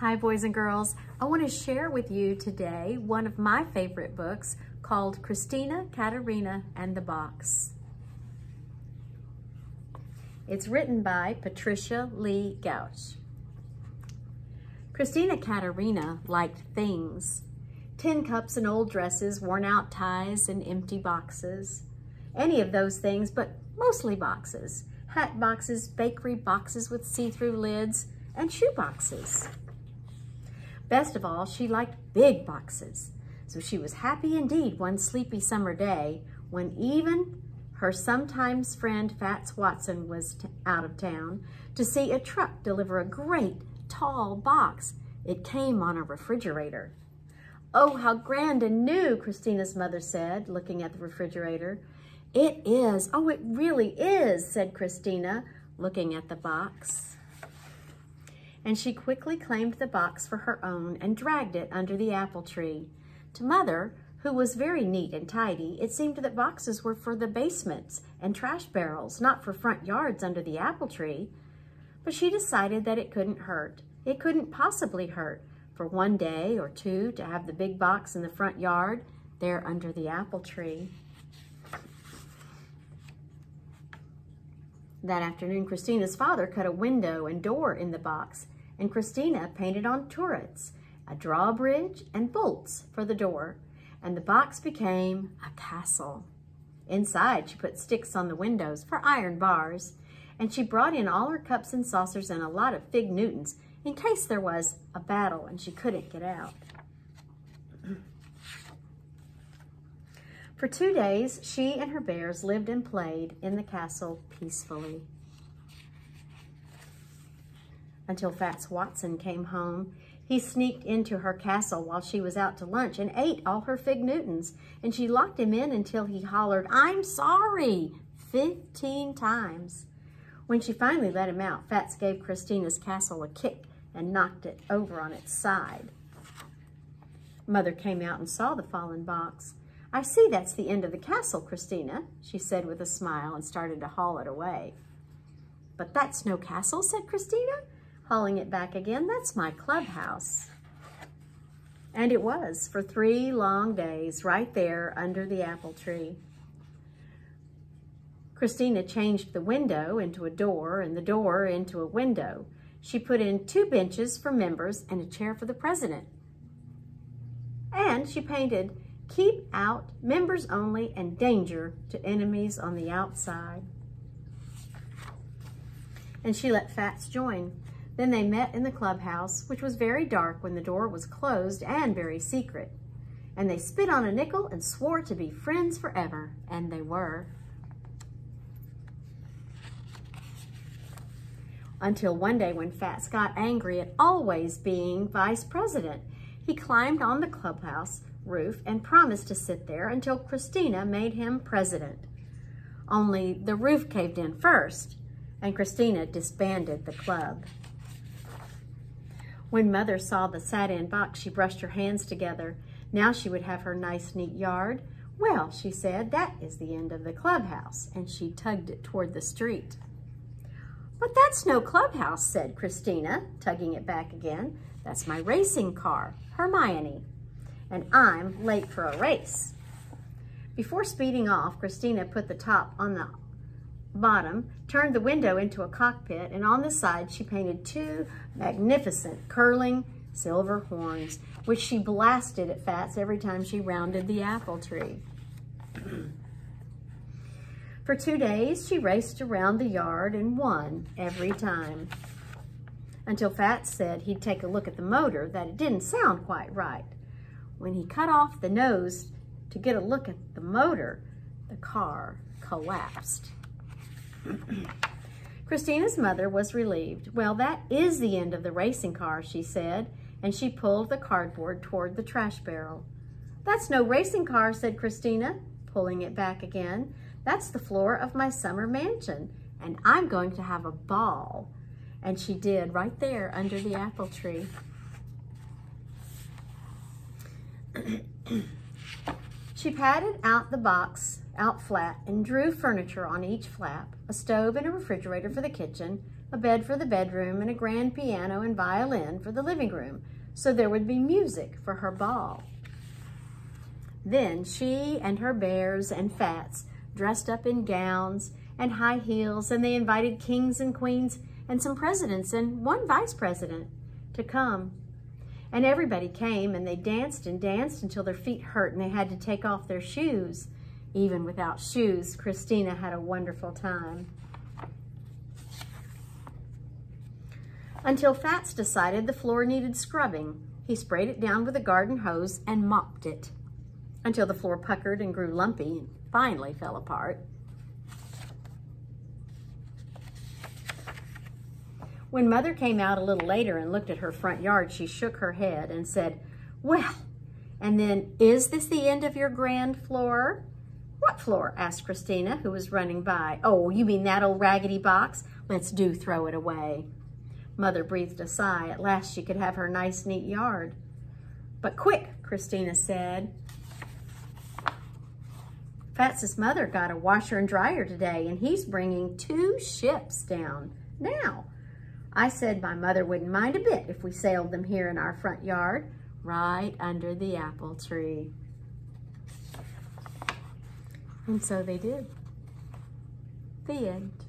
Hi boys and girls, I want to share with you today one of my favorite books called Christina, Katerina, and the Box. It's written by Patricia Lee Gouch. Christina Katerina liked things. Tin cups and old dresses, worn out ties and empty boxes. Any of those things, but mostly boxes. Hat boxes, bakery boxes with see-through lids, and shoe boxes. Best of all, she liked big boxes. So she was happy indeed one sleepy summer day when even her sometimes friend Fats Watson was out of town to see a truck deliver a great tall box. It came on a refrigerator. "Oh, how grand and new," Christina's mother said, looking at the refrigerator. "It is. Oh, it really is," said Christina, looking at the box. And she quickly claimed the box for her own and dragged it under the apple tree. To Mother, who was very neat and tidy, it seemed that boxes were for the basements and trash barrels, not for front yards under the apple tree. But she decided that it couldn't hurt. It couldn't possibly hurt for one day or two to have the big box in the front yard there under the apple tree. That afternoon, Christina's father cut a window and door in the box, and Christina painted on turrets, a drawbridge, and bolts for the door, and the box became a castle. Inside, she put sticks on the windows for iron bars, and she brought in all her cups and saucers and a lot of fig Newtons in case there was a battle and she couldn't get out. For 2 days, she and her bears lived and played in the castle peacefully. Until Fats Watson came home. He sneaked into her castle while she was out to lunch and ate all her fig Newtons, and she locked him in until he hollered, "I'm sorry," 15 times. When she finally let him out, Fats gave Christina's castle a kick and knocked it over on its side. Mother came out and saw the fallen box. "I see that's the end of the castle, Christina," she said with a smile and started to haul it away. "But that's no castle," said Christina, hauling it back again. "That's my clubhouse." And it was for 3 long days right there under the apple tree. Christina changed the window into a door and the door into a window. She put in 2 benches for members and a chair for the president. And she painted "Keep out, members only, and danger to enemies on the outside." And she let Fats join. Then they met in the clubhouse, which was very dark when the door was closed and very secret. And they spit on a nickel and swore to be friends forever, and they were. Until one day when Fats got angry at always being vice president. He climbed on the clubhouse roof and promised to sit there until Christina made him president. Only the roof caved in first, and Christina disbanded the club. When Mother saw the sat-in box, she brushed her hands together. Now she would have her nice, neat yard. "Well," she said, "that is the end of the clubhouse," and she tugged it toward the street. "But that's no clubhouse," said Christina, tugging it back again. "That's my racing car, Hermione, and I'm late for a race." Before speeding off, Christina put the top on the bottom, turned the window into a cockpit, and on the side she painted 2 magnificent curling silver horns, which she blasted at Fats every time she rounded the apple tree. For 2 days, she raced around the yard and won every time. Until Fats said he'd take a look at the motor, that it didn't sound quite right. When he cut off the nose to get a look at the motor, the car collapsed. Christina's mother was relieved. "Well, that is the end of the racing car," she said, and she pulled the cardboard toward the trash barrel. "That's no racing car," said Christina, pulling it back again. "That's the floor of my summer mansion, and I'm going to have a ball." And she did, right there under the apple tree. She padded out the box out flat and drew furniture on each flap, a stove and a refrigerator for the kitchen, a bed for the bedroom, and a grand piano and violin for the living room, so there would be music for her ball. Then she and her bears and Fats dressed up in gowns and high heels, and they invited kings and queens and some presidents and one vice president to come. And everybody came, and they danced and danced until their feet hurt and they had to take off their shoes. Even without shoes, Christina had a wonderful time. Until Fats decided the floor needed scrubbing. He sprayed it down with a garden hose and mopped it until the floor puckered and grew lumpy and finally fell apart. When Mother came out a little later and looked at her front yard, she shook her head and said, "Well, and then is this the end of your grand floor?" "What floor?" asked Christina, who was running by. "Oh, you mean that old raggedy box? Let's do throw it away." Mother breathed a sigh. At last she could have her nice, neat yard. "But quick," Christina said. Fats's mother got a washer and dryer today, and he's bringing 2 ships down now. I said my mother wouldn't mind a bit if we sailed them here in our front yard, right under the apple tree. And so they did. The end.